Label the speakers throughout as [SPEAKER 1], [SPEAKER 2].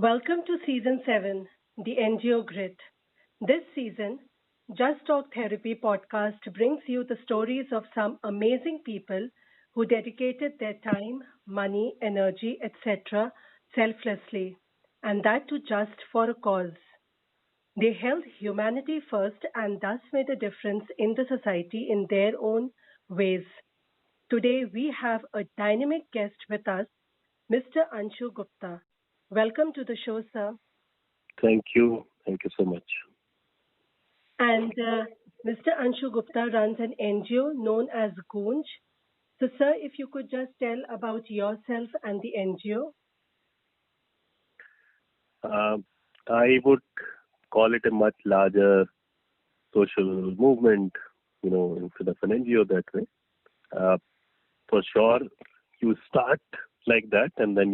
[SPEAKER 1] Welcome to Season 7, the NGO Grit. This season, Just Talk Therapy podcast brings you the stories of some amazing people who dedicated their time, money, energy, etc. selflessly, and that too just for a cause. They held humanity first and thus made a difference in the society in their own ways. Today, we have a dynamic guest with us, Mr. Anshu Gupta. Welcome to the show, sir.
[SPEAKER 2] Thank you. Thank you so much.
[SPEAKER 1] And Mr. Anshu Gupta runs an NGO known as Goonj. So, sir, if you could just tell about yourself and the NGO.
[SPEAKER 2] Uh, I would call it a much larger social movement, instead of an NGO that way. Uh, for sure, you start like that, and then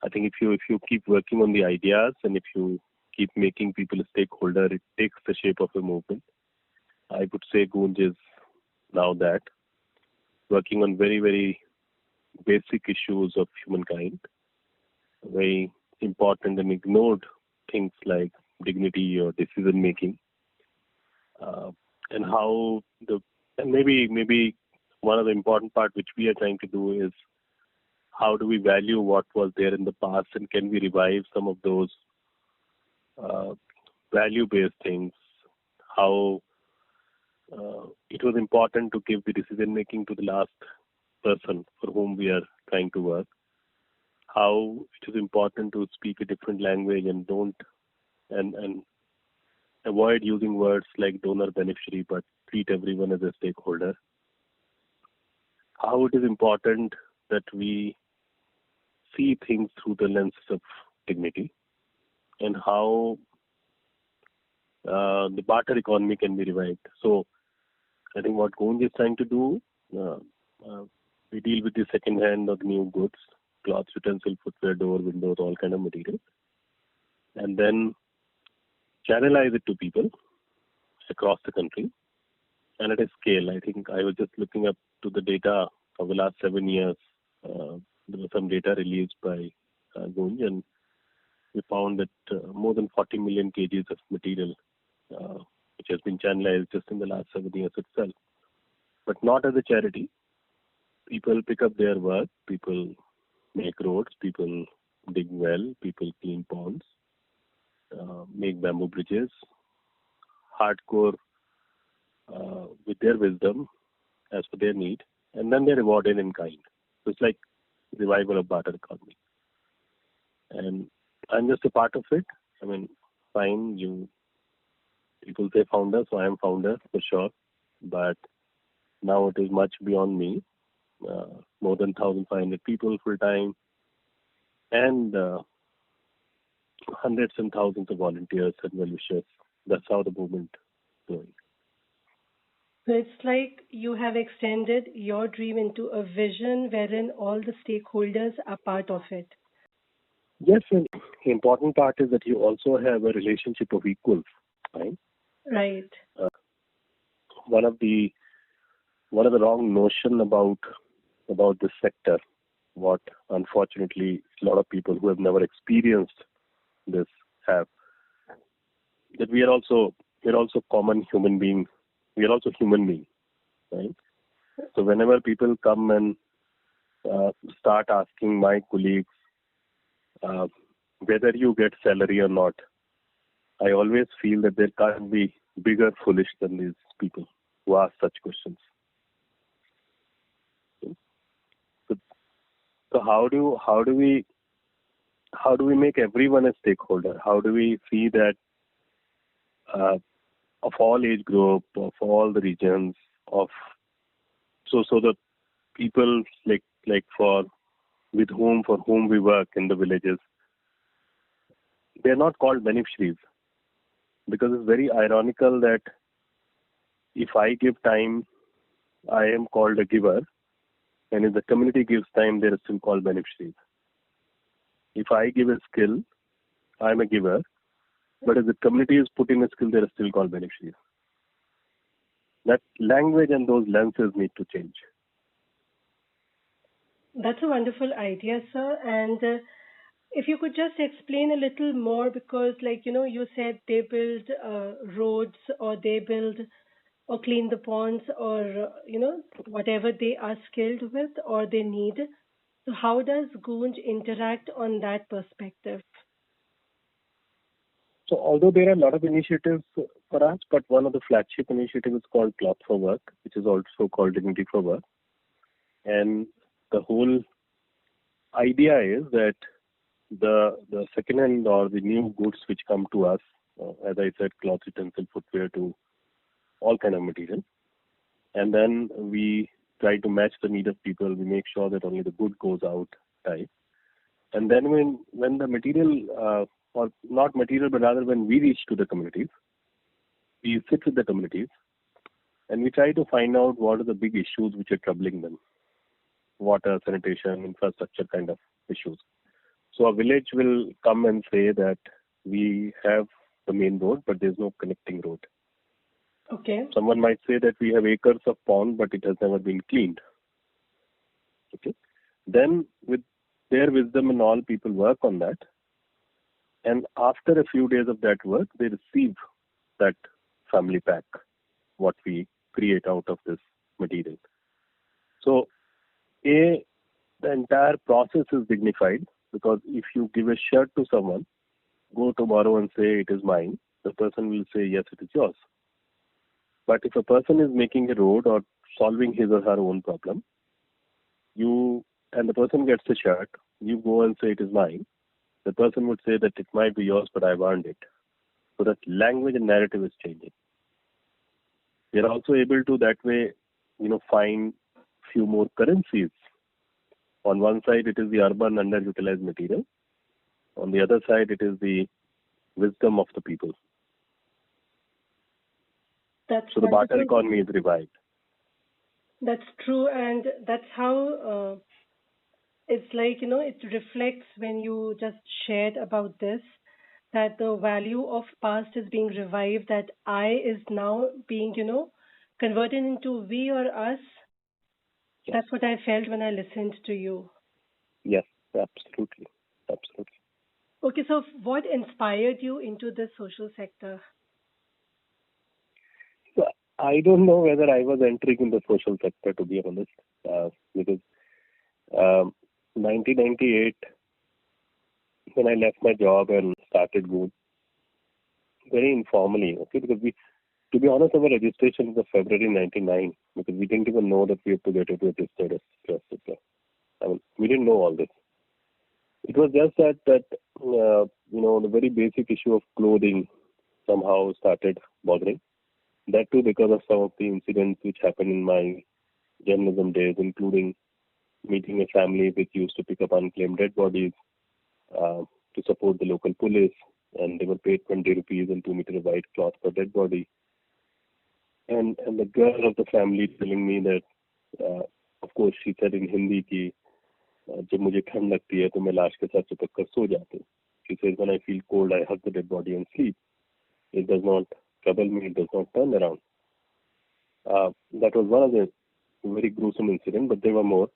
[SPEAKER 2] I think if you keep working on the ideas and if you keep making people a stakeholder, it takes the shape of a movement. I would say Goonj is now that, working on very, very basic issues of humankind, very important and ignored things like dignity or decision making, uh, and how and maybe one of the important part which we are trying to do is how do we value what was there in the past, and can we revive some of those uh, value-based things? How it was important to give the decision making to the last person for whom we are trying to work. How it is important to speak a different language and don't and avoid using words like donor beneficiary, but treat everyone as a stakeholder. How it is important that we see things through the lenses of dignity, and how the barter economy can be revived. So I think what Goonj is trying to do, uh, uh, we deal with the second hand or new goods, clothes, utensil, footwear, door, windows, all kind of material, and then channelize it to people across the country and at a scale. I think I was just looking up to the data of the last 7 years. There was some data released by Goonj, and we found that more than 40 million kgs of material uh, which has been channelized just in the last 7 years itself. But not as a charity. People pick up their work, people make roads, people dig well, people clean ponds, make bamboo bridges, hardcore with their wisdom as per their need, and then they're rewarded in kind. So it's like revival of barter economy. And I'm just a part of it. I mean, fine, people say founder, so I am founder for sure. But now it is much beyond me. More than 1,500 people full time, and hundreds and thousands of volunteers and well-wishers. That's how the movement is going.
[SPEAKER 1] So it's like you have extended your dream into a vision wherein all the stakeholders are part of it.
[SPEAKER 2] Yes, and the important part is that you also have a relationship of equals, right?
[SPEAKER 1] Right.
[SPEAKER 2] Uh, one of the wrong notion about this sector, what unfortunately a lot of people who have never experienced this have, that we're also common human beings. We are also human beings, right? So whenever people come and start asking my colleagues uh, whether you get salary or not, I always feel that there can't be bigger foolish than these people who ask such questions. So, so how do we make everyone a stakeholder? How do we see that uh, of all age group, of all the regions, of so the people like for whom we work in the villages, they are not called beneficiaries, because it's very ironical that if I give time, I am called a giver, and if the community gives time, they are still called beneficiaries. If I give a skill, I am a giver, but if the community is putting a skill, they are still called beneficiaries. That language and those lenses need to change.
[SPEAKER 1] That's a wonderful idea, sir. And if you could just explain a little more, because, you said they build roads, or they build or clean the ponds, or, whatever they are skilled with or they need. So, how does Goonj interact on that perspective?
[SPEAKER 2] So although there are a lot of initiatives for us, but one of the flagship initiatives is called Cloth for Work, which is also called Dignity for Work. And the whole idea is that the second-hand or the new goods which come to us, as I said, cloth, utensil, footwear, to all kind of material, and then we try to match the need of people. We make sure that only the good goes out, right? And then when the material, or not material, but rather when we reach to the communities, we sit with the communities and we try to find out what are the big issues which are troubling them. Water, sanitation, infrastructure kind of issues. So a village will come and say that we have the main road, but there's no connecting road.
[SPEAKER 1] Okay.
[SPEAKER 2] Someone might say that we have acres of pond, but it has never been cleaned. Okay. Then with their wisdom and all, people work on that. And after a few days of that work, they receive that family pack, what we create out of this material. So, the entire process is dignified, because if you give a shirt to someone, go tomorrow and say it is mine, the person will say yes, it is yours. But if a person is making a road or solving his or her own problem, and the person gets a shirt, you go and say it is mine, the person would say that it might be yours, but I've earned it. So that language and narrative is changing. We are also able to that way, find few more currencies. On one side, it is the urban underutilized material. On the other side, it is the wisdom of the people. So the barter economy is revived.
[SPEAKER 1] That's true, and that's how it's like, it reflects when you just shared about this, that the value of past is being revived, that I is now being, converted into we or us. Yes. That's what I felt when I listened to you.
[SPEAKER 2] Yes, absolutely. Absolutely.
[SPEAKER 1] Okay, so what inspired you into the social sector?
[SPEAKER 2] I don't know whether I was entering in the social sector, to be honest, because 1998, when I left my job and started Goonj, very informally, okay, because to be honest, our registration is of February 99, because we didn't even know that we have to get it registered as trust. I mean, we didn't know all this. It was just that the very basic issue of clothing somehow started bothering. That too because of some of the incidents which happened in my journalism days, including meeting a family which used to pick up unclaimed dead bodies to support the local police, and they were paid 20 rupees and 2 meters of white cloth per dead body. And the girl of the family telling me that, of course, she said in Hindi कि जब मुझे ठंड लगती है तो मैं लाश के साथ चिपक कर सो जाती हूँ. She says when I feel cold, I hug the dead body and sleep. It does not trouble me. It does not turn around. That was one of the very gruesome incidents, but there were more.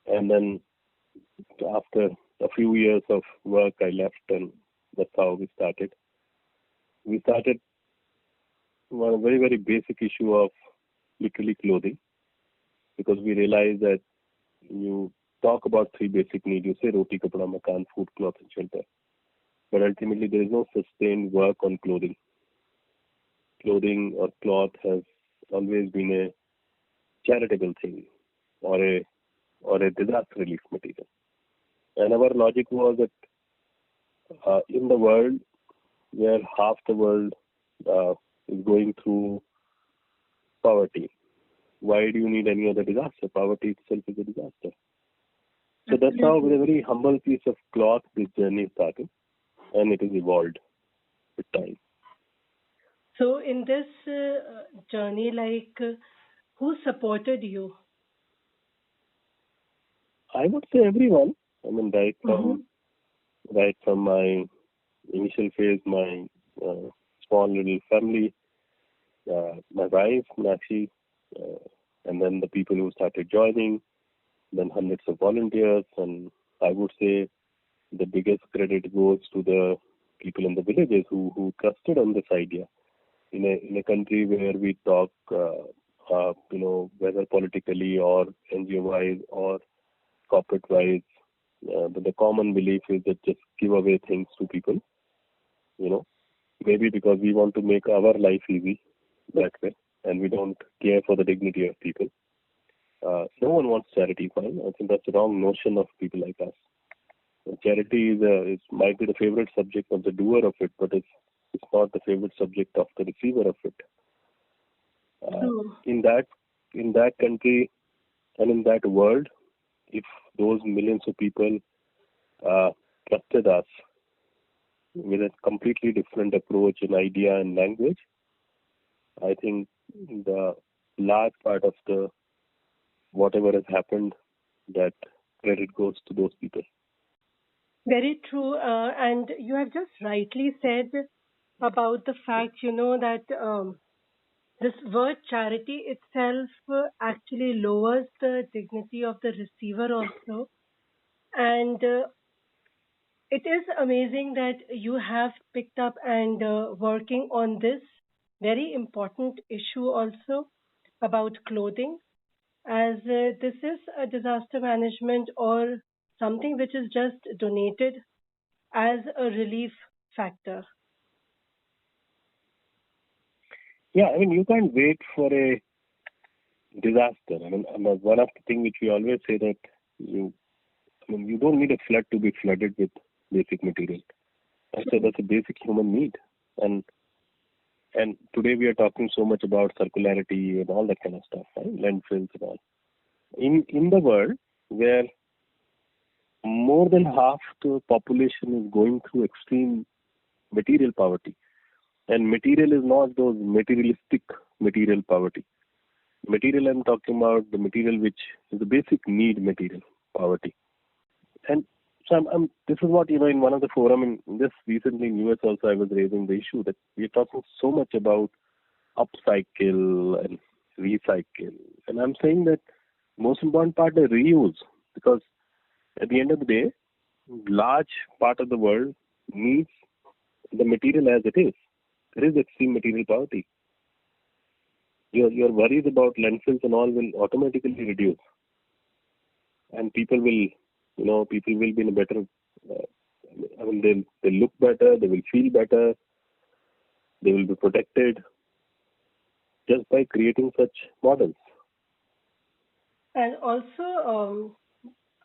[SPEAKER 2] And then after a few years of work, I left, and that's how we started. We started one very, very basic issue of literally clothing, because we realized that you talk about three basic needs. You say roti, kapda, makan, food, cloth, and shelter. But ultimately, there is no sustained work on clothing. Clothing or cloth has always been a charitable thing, or a disaster relief material. And our logic was that in the world where half the world is going through poverty, why do you need any other disaster? Poverty itself is a disaster. So that's how, with a very humble piece of cloth, this journey started, and it has evolved with time.
[SPEAKER 1] So in this journey, who supported you?
[SPEAKER 2] I would say everyone. I mean, right from my initial phase, my small little family, my wife, Meenakshi, and then the people who started joining, then hundreds of volunteers, and I would say the biggest credit goes to the people in the villages who trusted on this idea. In a country where we talk, whether politically or NGO wise or corporate wise, the common belief is that just give away things to people. Maybe because we want to make our life easy that way, and we don't care for the dignity of people. No one wants charity, fine. I think that's the wrong notion of people like us. Charity might be the favorite subject of the doer of it, but it's not the favorite subject of the receiver of it. In that country and in that world, if those millions of people trusted us with a completely different approach and idea and language, I think the large part of the whatever has happened, that credit goes to those people.
[SPEAKER 1] Very true. And you have just rightly said about the fact, that this word charity itself actually lowers the dignity of the receiver also. And it is amazing that you have picked up and working on this very important issue also about clothing, as this is a disaster management or something which is just donated as a relief factor.
[SPEAKER 2] Yeah, you can't wait for a disaster. One of the things which we always say that you don't need a flood to be flooded with basic material. I say that's a basic human need. And today we are talking so much about circularity and all that kind of stuff, right? Landfills and all. In the world where more than half the population is going through extreme material poverty, and material is not those materialistic material poverty. Material, I'm talking about the material which is the basic need material poverty. And so this is what, in one of the forum in this recently in US also, I was raising the issue that we're talking so much about upcycle and recycle. And I'm saying that most important part is reuse, because at the end of the day, large part of the world needs the material as it is. There is extreme material poverty. Your worries about landfills and all will automatically reduce, and people will be in a better. They'll look better. They will feel better. They will be protected just by creating such models.
[SPEAKER 1] And also,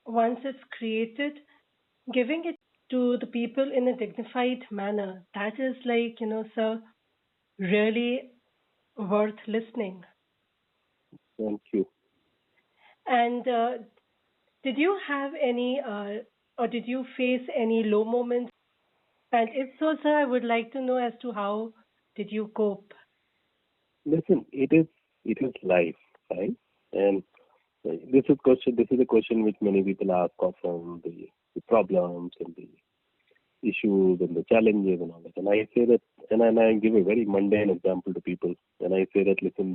[SPEAKER 1] once it's created, giving it to the people in a dignified manner, that is like, sir, really worth listening.
[SPEAKER 2] Thank you.
[SPEAKER 1] And did you have any, or did you face any low moments? And if so, sir, I would like to know as to how did you cope?
[SPEAKER 2] Listen, it is life, right? And this is a question which many people ask often, the problems and the issues and the challenges and all that. And I say that, and I give a very mundane example to people. And I say that, listen,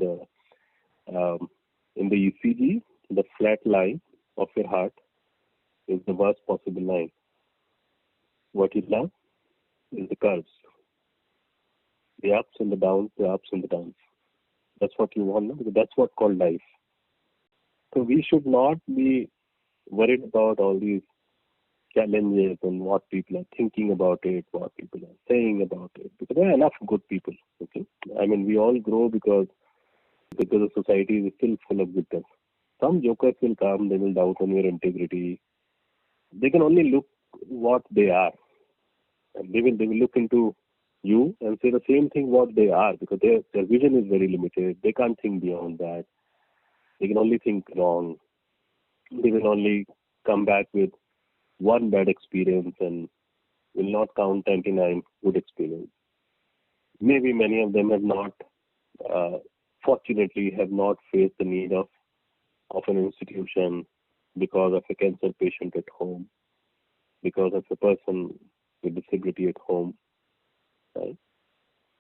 [SPEAKER 2] in the ECG, the flat line of your heart is the worst possible line. What you love is the curves, the ups and the downs, That's what you want, because that's what called life. So we should not be worried about all these challenges and what people are thinking about it, what people are saying about it, because there are enough good people. Okay, we all grow because the society is still full of goodness. Some jokers will come, they will doubt on your integrity. They can only look what they are, and they will look into you and say the same thing what they are, because their vision is very limited. They can't think beyond that. They can only think wrong. They will only come back with one bad experience and will not count 99 good experience. Maybe many of them have not, fortunately, have not faced the need of an institution because of a cancer patient at home, because of a person with disability at home, right?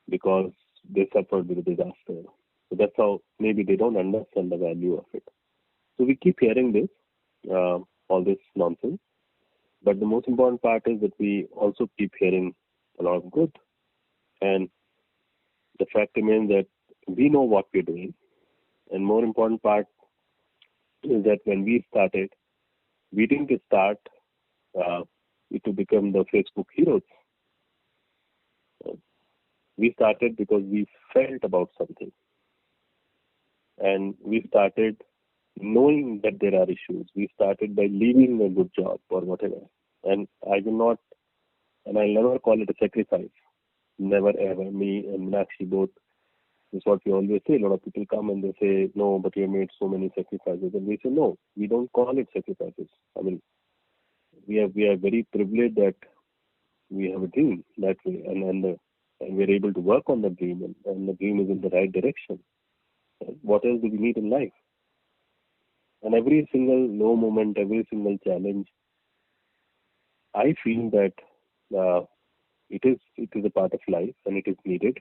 [SPEAKER 2] Because they suffered with a disaster. So that's how maybe they don't understand the value of it. So we keep hearing this, all this nonsense. But the most important part is that we also keep hearing a lot of good. And the fact remains that we know what we're doing. And more important part is that when we started, we didn't start to become the Facebook heroes. We started because we felt about something. And we started knowing that there are issues. We started by leaving a good job or whatever. And I will not, and I'll never call it a sacrifice. Never ever. Me and Meenakshi both, is what we always say. A lot of people come and they say, no, but you have made so many sacrifices. And we say, no, we don't call it sacrifices. I mean, we are very privileged that we have a dream that way, and we're able to work on the dream, and the dream is in the right direction. What else do we need in life? And every single low moment, every single challenge, I feel that it is a part of life, and it is needed.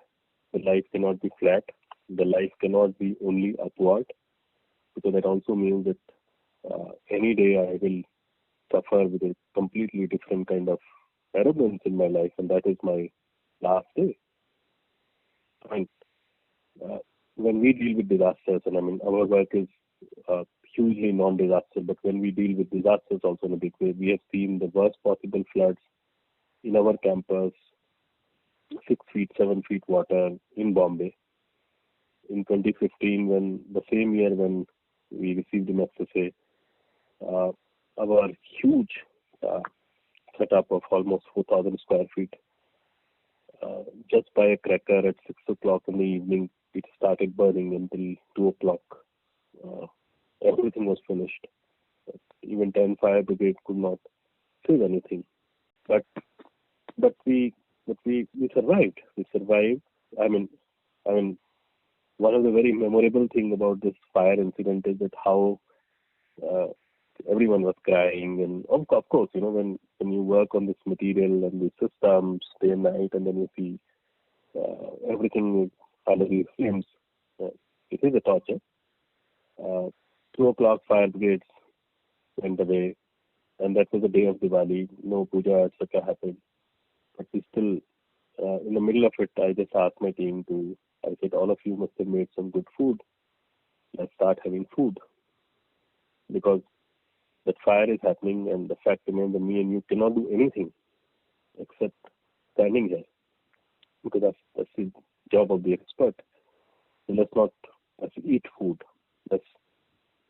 [SPEAKER 2] The life cannot be flat. The life cannot be only upward, because that also means that any day I will suffer with a completely different kind of arrogance in my life, and that is my last day. And when we deal with disasters, and I mean, our work is hugely non-disaster, but when we deal with disasters also in a big way, we have seen the worst possible floods in our campus, 6 feet, 7 feet water in Bombay. In 2015, when the same year when we received the Magsaysay, our huge setup of almost 4,000 square feet, just by a cracker at 6 o'clock in the evening, it started burning until 2 o'clock. Everything was finished. Even 10 fire brigade could not save anything. But we survived. We survived. I mean, one of the very memorable thing about this fire incident is that how everyone was crying, and of course, when you work on this material and these systems day and night, and then you see everything is under these flames, it is a torture. 2 o'clock fire brigades went away, and that was the day of Diwali. No puja, etc. happened. But we still, in the middle of it, I just asked my team I said, all of you must have made some good food. Let's start having food. Because that fire is happening, and the fact remains that me and you cannot do anything except standing here. Because that's the job of the expert. So let's eat food.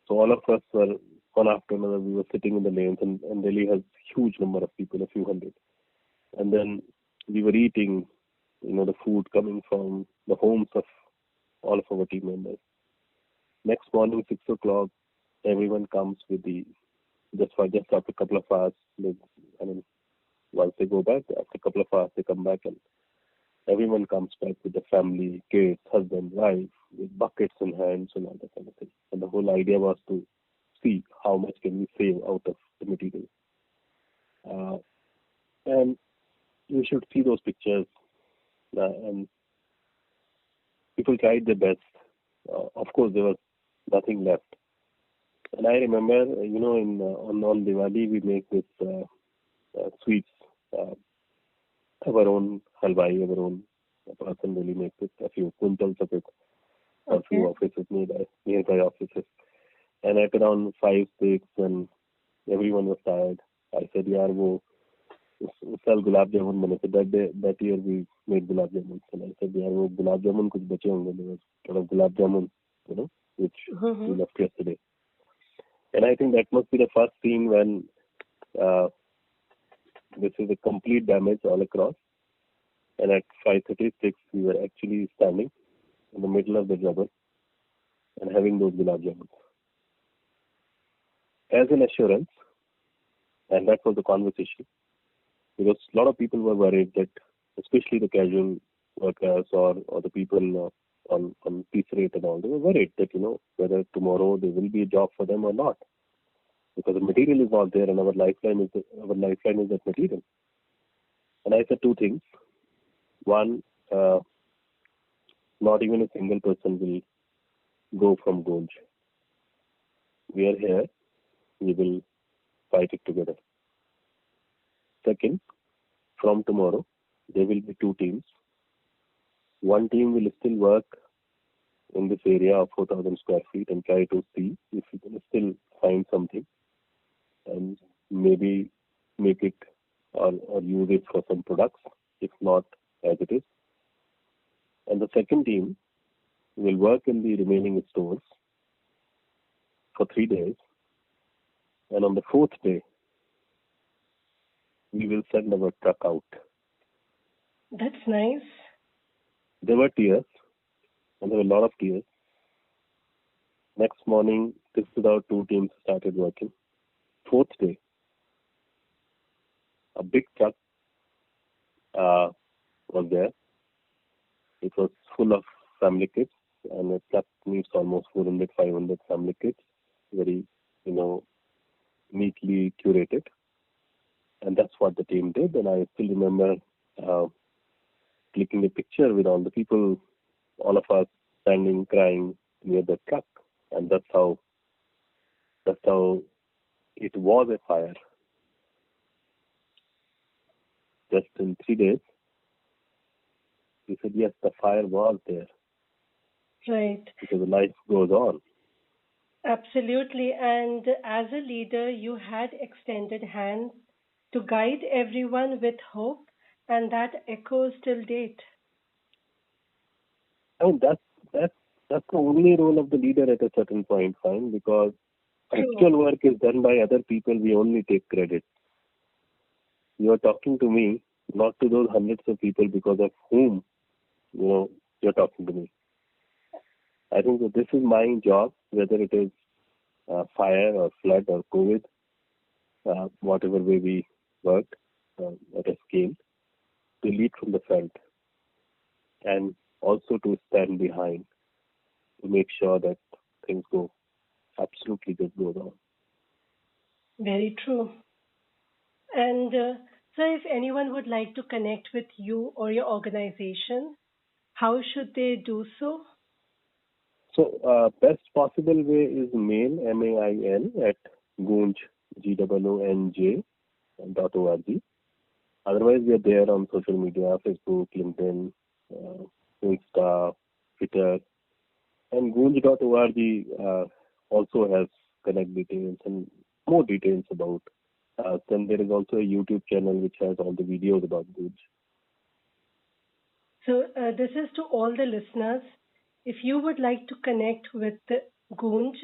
[SPEAKER 2] So all of us were, one after another, we were sitting in the lanes, and Delhi has huge number of people, a few hundred. And then we were eating, the food coming from the homes of all of our team members. Next morning, 6 o'clock, everyone comes with just after a couple of hours, once they go back, after a couple of hours, they come back, and everyone comes back with the family, kids, husband, wife, with buckets in hands and all that kind of thing. And the whole idea was to see how much can we save out of the material. And you should see those pictures. And people tried their best. Of course, there was nothing left. And I remember, on Diwali, we make this sweets, our own halwai, our own person really makes it, a few quintals of it, a few offices nearby offices. And at around 5, 6, and everyone was tired, I said, yaar, sal gulab jamun bane. So that year we made gulab jamun. And I said, yaar, gulab jamun kuch bache honge. There was a lot of gulab jamun, which we left yesterday. And I think that must be the first scene when this is a complete damage all across. And at 5:36, we were actually standing in the middle of the jabal and having those gulab jamuns as an assurance. And that was the conversation, because a lot of people were worried that, especially the casual workers or the people on piece rate and all, they were worried that, whether tomorrow there will be a job for them or not, because the material is not there, and our lifeline is that material. And I said two things. One, not even a single person will go from Goonj. We are here. We will fight it together. 2nd, from tomorrow, there will be 2 teams. One team will still work in this area of 4,000 square feet and try to see if we can still find something and maybe make it or use it for some products, if not as it is. And the second team will work in the remaining stores for 3 days. And on the 4th day, we will send our truck out.
[SPEAKER 1] That's nice.
[SPEAKER 2] There were tears, and there were a lot of tears. Next morning, this is how 2 teams started working. 4th day, a big truck was there. It was full of family kits, and the truck needs almost 400, 500 family kits, very, neatly curated. And that's what the team did. And I still remember clicking a picture with all the people, all of us standing, crying near the truck. And that's how it was a fire. Just in 3 days, we said, yes, the fire was there.
[SPEAKER 1] Right.
[SPEAKER 2] Because life goes on.
[SPEAKER 1] Absolutely. And as a leader, you had extended hands to guide everyone with hope, and that echoes till date.
[SPEAKER 2] I mean, that's the only role of the leader at a certain point, fine, because actual work is done by other people. We only take credit. You are talking to me, not to those hundreds of people because of whom, you're talking to me. I think that this is my job, whether it is fire or flood or COVID, whatever way we worked at a scale, to lead from the front and also to stand behind to make sure that things go absolutely just goes on.
[SPEAKER 1] Very true. And so, if anyone would like to connect with you or your organization, how should they do so?
[SPEAKER 2] So, best possible way is mail, MAIL, at Goonj, GOONJ.org. Otherwise, we are there on social media, Facebook, LinkedIn, Insta, Twitter. And Goonj.org also has connect details and more details about us. And there is also a YouTube channel which has all the videos about Goonj.
[SPEAKER 1] So, this is to all the listeners. If you would like to connect with the Goonj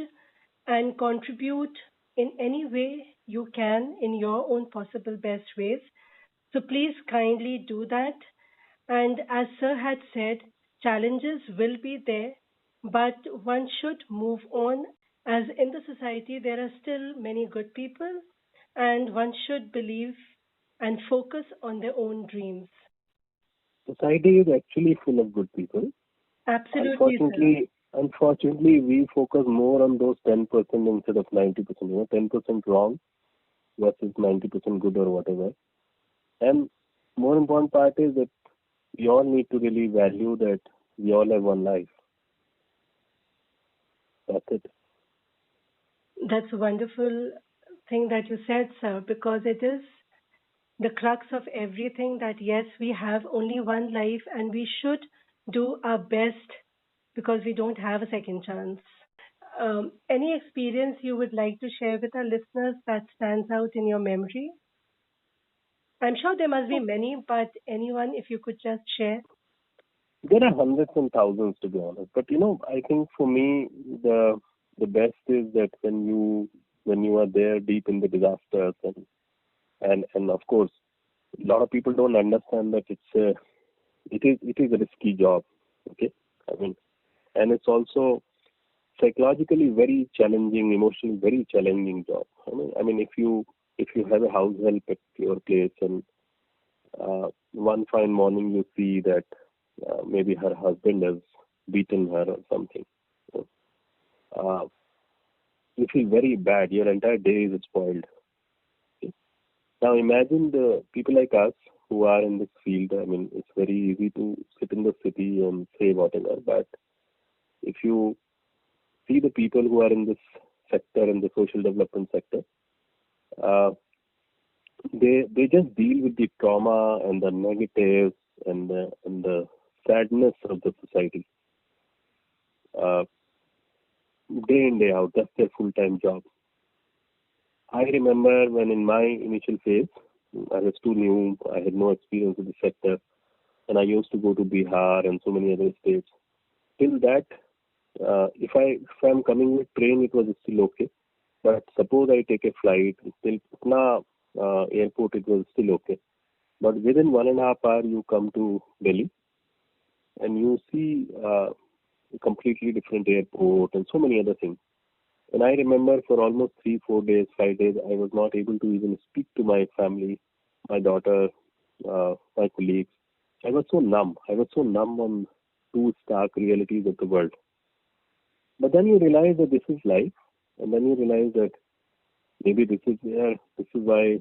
[SPEAKER 1] and contribute in any way you can in your own possible best ways, so please kindly do that. And as Sir had said, challenges will be there, but one should move on, as in the society there are still many good people, and one should believe and focus on their own dreams.
[SPEAKER 2] Society is actually full of good people.
[SPEAKER 1] Absolutely, sir.
[SPEAKER 2] Unfortunately, we focus more on those 10% instead of 90%. 10% wrong versus 90% good or whatever. And more important part is that we all need to really value that we all have one life. That's it.
[SPEAKER 1] That's a wonderful thing that you said, sir, because it is the crux of everything that yes, we have only one life and we should do our best because we don't have a second chance. Any experience you would like to share with our listeners that stands out in your memory? I'm sure there must be many, but anyone, if you could just share.
[SPEAKER 2] There are hundreds and thousands, to be honest. But I think for me, the best is that when you are there deep in the disasters and of course, a lot of people don't understand that it is a risky job. Okay, I mean, and it's also psychologically very challenging, emotionally very challenging job. I mean, if you have a house help at your place and one fine morning you see that maybe her husband has beaten her or something, you feel very bad. Your entire day is spoiled. Okay? Now imagine the people like us who are in this field. I mean, it's very easy to sit in the city and say whatever, but if you see the people who are in this sector, in the social development sector, they just deal with the trauma and the negatives and the sadness of the society, uh, day in day out. That's their full time job. I remember when in my initial phase, I was too new. I had no experience with the sector, and I used to go to Bihar and so many other states. Till that, if I'm coming with train, it was still okay. But suppose I take a flight, till Patna airport, it was still okay. But within 1.5 hours, you come to Delhi and you see a completely different airport and so many other things. And I remember for almost 3, 4 days, 5 days, I was not able to even speak to my family, my daughter, my colleagues. I was so numb. I was so numb on two stark realities of the world. But then you realize that this is life, and then you realize that maybe this is why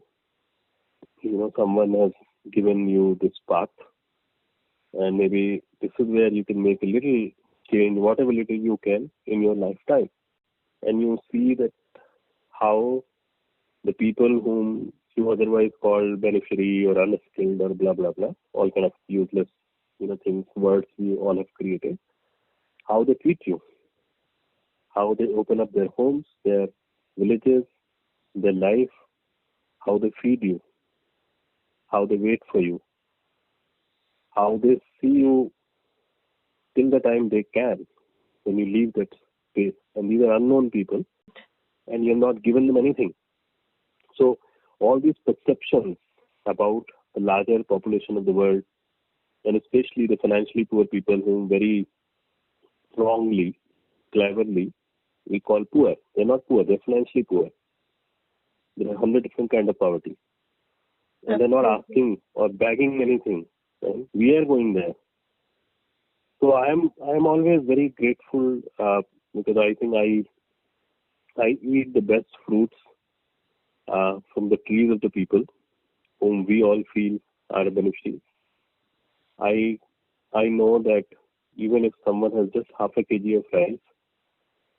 [SPEAKER 2] someone has given you this path, and maybe this is where you can make a little change, whatever little you can in your lifetime, and you see that how the people whom you otherwise call beneficiary or unskilled or blah blah blah, all kind of useless things, words we all have created, how they treat you, how they open up their homes, their villages, their life, how they feed you, how they wait for you, how they see you till the time they can when you leave that space. And these are unknown people, and you've not given them anything. So all these perceptions about the larger population of the world, and especially the financially poor people whom very strongly, cleverly, we call poor. They're not poor, they're financially poor. There are 100 different kind of poverty. And they're not asking or begging anything. Right? We are going there. So I am always very grateful because I think I eat the best fruits from the trees of the people whom we all feel are beneficiaries. I I know that even if someone has just half a kg of rice,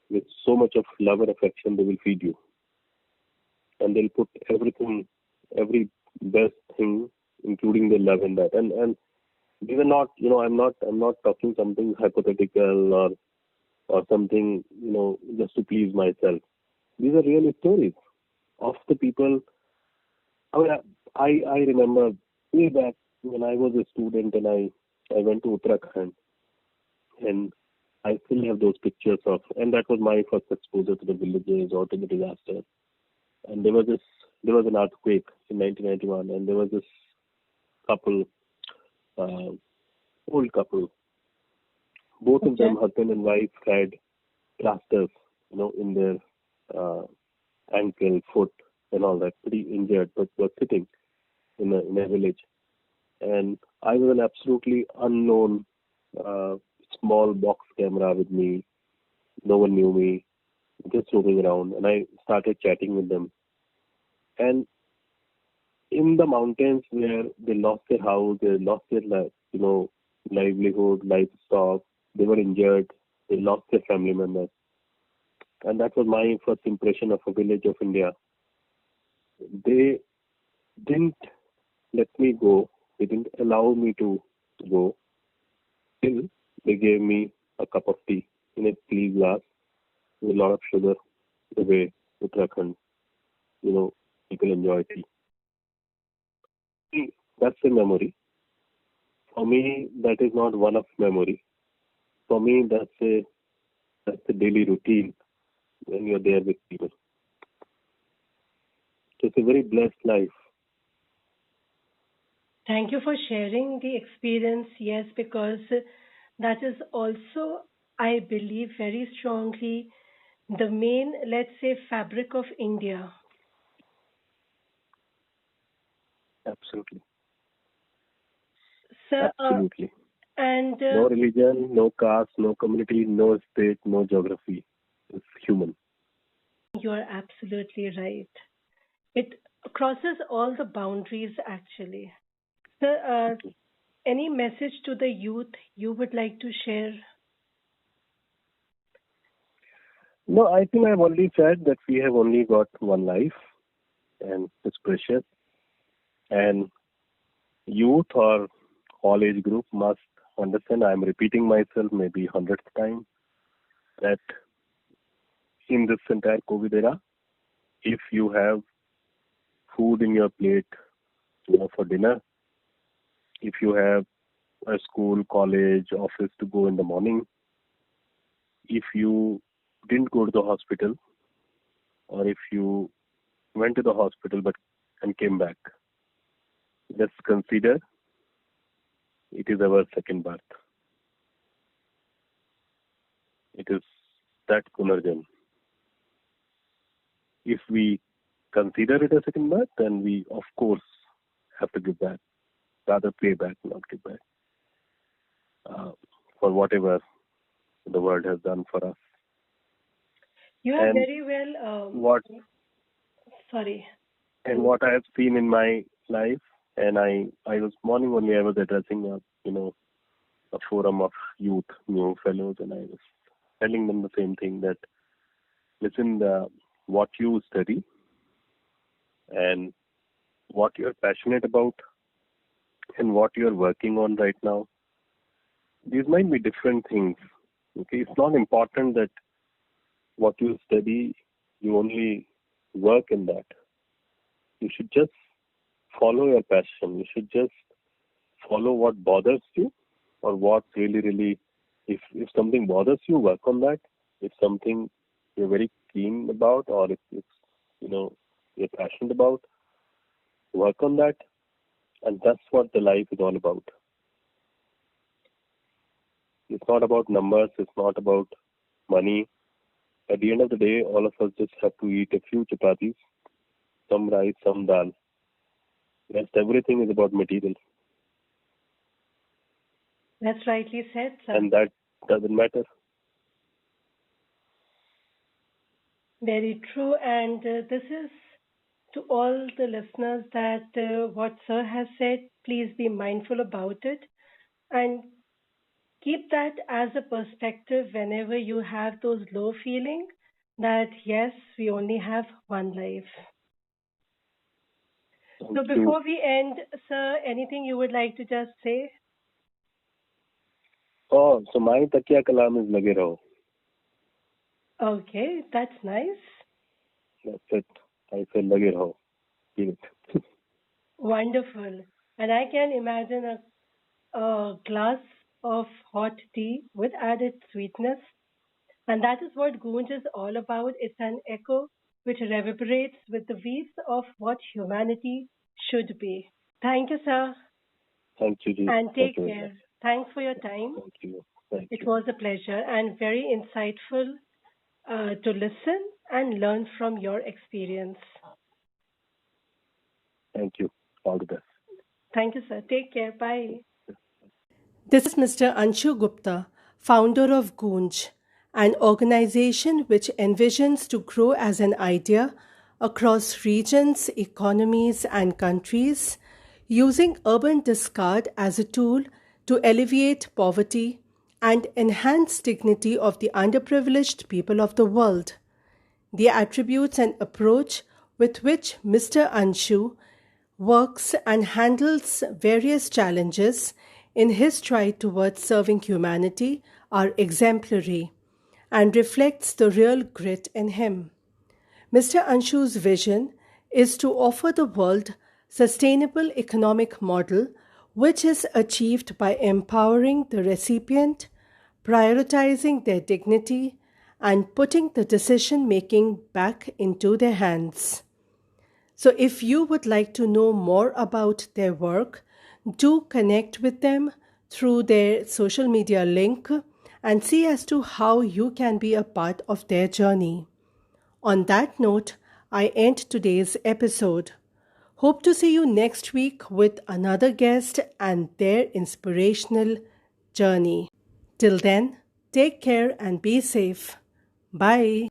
[SPEAKER 2] with so much of love and affection, they will feed you, and they'll put everything, every best thing, including their love in that. And these are not, I'm not talking something hypothetical or something, just to please myself. These are real stories of the people. I mean, I remember way back when I was a student and I went to Uttarakhand, and I still have those pictures of, and that was my first exposure to the villages or to the disaster. And there was an earthquake in 1991, and there was this couple, uh, old couple, both of them, husband and wife, had plasters, in their uh, ankle, foot, and all that, pretty injured, but were sitting in a village. And I was an absolutely unknown uh, small box camera with me. No one knew me, just roaming around, and I started chatting with them. And in the mountains where they lost their house, they lost their livelihood, livestock, they were injured, they lost their family members, and that was my first impression of a village of India. They didn't let me go. They didn't allow me to go till they gave me a cup of tea in a steel glass with a lot of sugar. The way Uttarakhand, people enjoy tea. That's a memory. For me, that is not one of memory. For me, that's a daily routine when you're there with people. So it's a very blessed life.
[SPEAKER 1] Thank you for sharing the experience. Yes, because that is also, I believe very strongly, the main, let's say, fabric of India.
[SPEAKER 2] Absolutely.
[SPEAKER 1] So,
[SPEAKER 2] Absolutely.
[SPEAKER 1] and
[SPEAKER 2] No religion, no caste, no community, no state, no geography. It's human.
[SPEAKER 1] you are absolutely right. It crosses all the boundaries, actually. So, any message to the youth you would like to share?
[SPEAKER 2] No, I think I've already said that we have only got one life, and it's precious. And youth or all age group must understand, I am repeating myself maybe 100th time, that in this entire COVID era, if you have food in your plate, for dinner, if you have a school, college, office to go in the morning, if you didn't go to the hospital, or if you went to the hospital and came back, just consider it is our second birth. It is that Punarjan. If we consider it a second birth, then we of course have to give back, rather pay back, not give back, for whatever the world has done for us.
[SPEAKER 1] You have very well. Sorry.
[SPEAKER 2] And what I have seen in my life, and I was morning only I was addressing a forum of youth, new fellows, and I was telling them the same thing, that listen, what you study and what you're passionate about and what you're working on right now, these might be different things. Okay, it's not important that what you study, you only work in that. You should just follow your passion. You should just follow what bothers you, or what really, if something bothers you, work on that. If something you're very keen about, or if it's, you're passionate about, work on that. And that's what the life is all about. It's not about numbers. It's not about money. At the end of the day, all of us just have to eat a few chapatis, some rice, some dal. Rest everything is about material.
[SPEAKER 1] That's rightly said, sir.
[SPEAKER 2] And that doesn't matter.
[SPEAKER 1] Very true. And this is to all the listeners that what Sir has said, please be mindful about it and keep that as a perspective whenever you have those low feelings that yes, we only have one life. So before we end, sir, anything you would like to just say?
[SPEAKER 2] Oh, so my takiya kalam is lage raho.
[SPEAKER 1] Okay, that's nice.
[SPEAKER 2] That's it. I say lage raho. Keep it.
[SPEAKER 1] Wonderful. And I can imagine a glass of hot tea with added sweetness. And that is what Goonj is all about. It's an echo which reverberates with the waves of what humanity should be. Thank you, sir.
[SPEAKER 2] Thank you, Ji.
[SPEAKER 1] And take care. Thanks for your time.
[SPEAKER 2] Thank you.
[SPEAKER 1] It was a pleasure and very insightful to listen and learn from your experience.
[SPEAKER 2] Thank you. All the best.
[SPEAKER 1] Thank you, sir. Take care. Bye. This is Mr. Anshu Gupta, founder of Goonj, an organization which envisions to grow as an idea across regions, economies, and countries, using urban discard as a tool to alleviate poverty and enhance dignity of the underprivileged people of the world. The attributes and approach with which Mr. Anshu works and handles various challenges in his stride towards serving humanity are exemplary and reflects the real grit in him. Mr. Anshu's vision is to offer the world sustainable economic model which is achieved by empowering the recipient, prioritizing their dignity, and putting the decision-making back into their hands. So if you would like to know more about their work, do connect with them through their social media link and see as to how you can be a part of their journey. On that note, I end today's episode. Hope to see you next week with another guest and their inspirational journey. Till then, take care and be safe. Bye.